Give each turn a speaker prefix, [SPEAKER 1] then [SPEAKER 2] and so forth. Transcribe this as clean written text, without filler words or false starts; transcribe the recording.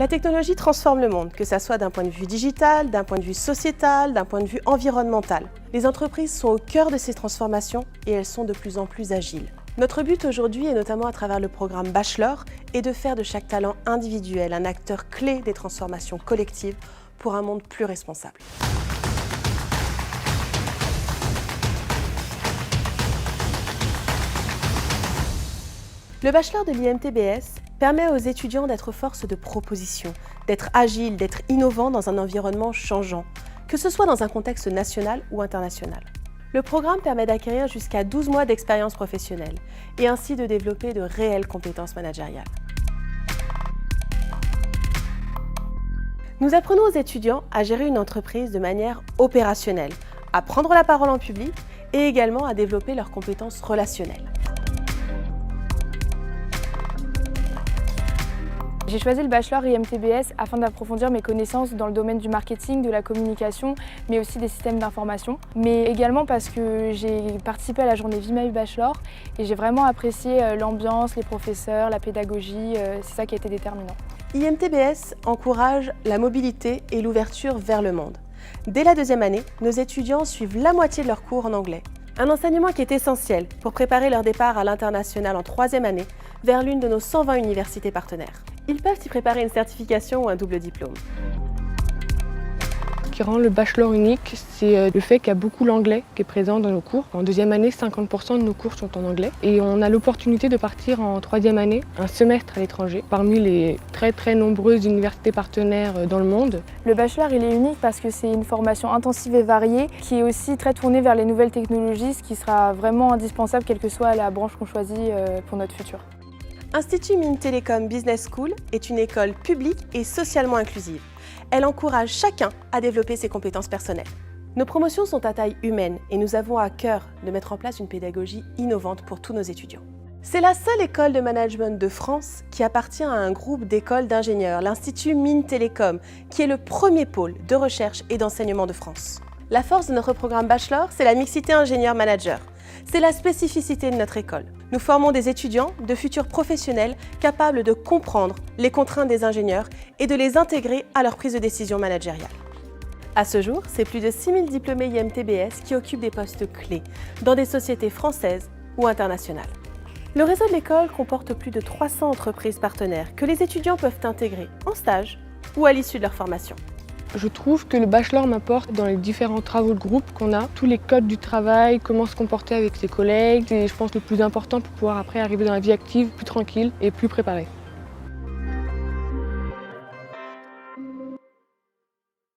[SPEAKER 1] La technologie transforme le monde, que ce soit d'un point de vue digital, d'un point de vue sociétal, d'un point de vue environnemental. Les entreprises sont au cœur de ces transformations et elles sont de plus en plus agiles. Notre but aujourd'hui, et notamment à travers le programme Bachelor, est de faire de chaque talent individuel un acteur clé des transformations collectives pour un monde plus responsable. Le Bachelor de l'IMTBS permet aux étudiants d'être force de proposition, d'être agiles, d'être innovants dans un environnement changeant, que ce soit dans un contexte national ou international. Le programme permet d'acquérir jusqu'à 12 mois d'expérience professionnelle et ainsi de développer de réelles compétences managériales. Nous apprenons aux étudiants à gérer une entreprise de manière opérationnelle, à prendre la parole en public et également à développer leurs compétences relationnelles.
[SPEAKER 2] J'ai choisi le Bachelor IMTBS afin d'approfondir mes connaissances dans le domaine du marketing, de la communication, mais aussi des systèmes d'information. Mais également parce que j'ai participé à la journée Vie Ma Vie Bachelor et j'ai vraiment apprécié l'ambiance, les professeurs, la pédagogie, c'est ça qui a été déterminant.
[SPEAKER 1] IMTBS encourage la mobilité et l'ouverture vers le monde. Dès la deuxième année, nos étudiants suivent la moitié de leurs cours en anglais. Un enseignement qui est essentiel pour préparer leur départ à l'international en troisième année vers l'une de nos 120 universités partenaires. Ils peuvent y préparer une certification ou un double diplôme.
[SPEAKER 3] Ce qui rend le bachelor unique, c'est le fait qu'il y a beaucoup l'anglais qui est présent dans nos cours. En deuxième année, 50% de nos cours sont en anglais. Et on a l'opportunité de partir en troisième année, un semestre à l'étranger, parmi les très nombreuses universités partenaires dans le monde.
[SPEAKER 2] Le bachelor, il est unique parce que c'est une formation intensive et variée qui est aussi très tournée vers les nouvelles technologies, ce qui sera vraiment indispensable quelle que soit la branche qu'on choisit pour notre futur.
[SPEAKER 1] Institut Mines Télécom Business School est une école publique et socialement inclusive. Elle encourage chacun à développer ses compétences personnelles. Nos promotions sont à taille humaine et nous avons à cœur de mettre en place une pédagogie innovante pour tous nos étudiants. C'est la seule école de management de France qui appartient à un groupe d'écoles d'ingénieurs, l'Institut Mines Télécom, qui est le premier pôle de recherche et d'enseignement de France. La force de notre programme Bachelor, c'est la mixité ingénieur-manager. C'est la spécificité de notre école. Nous formons des étudiants, de futurs professionnels capables de comprendre les contraintes des ingénieurs et de les intégrer à leur prise de décision managériale. À ce jour, c'est plus de 6000 diplômés IMTBS qui occupent des postes clés dans des sociétés françaises ou internationales. Le réseau de l'école comporte plus de 300 entreprises partenaires que les étudiants peuvent intégrer en stage ou à l'issue de leur formation.
[SPEAKER 3] Je trouve que le bachelor m'apporte dans les différents travaux de groupe qu'on a, tous les codes du travail, comment se comporter avec ses collègues. C'est, je pense, le plus important pour pouvoir après arriver dans la vie active plus tranquille et plus préparée.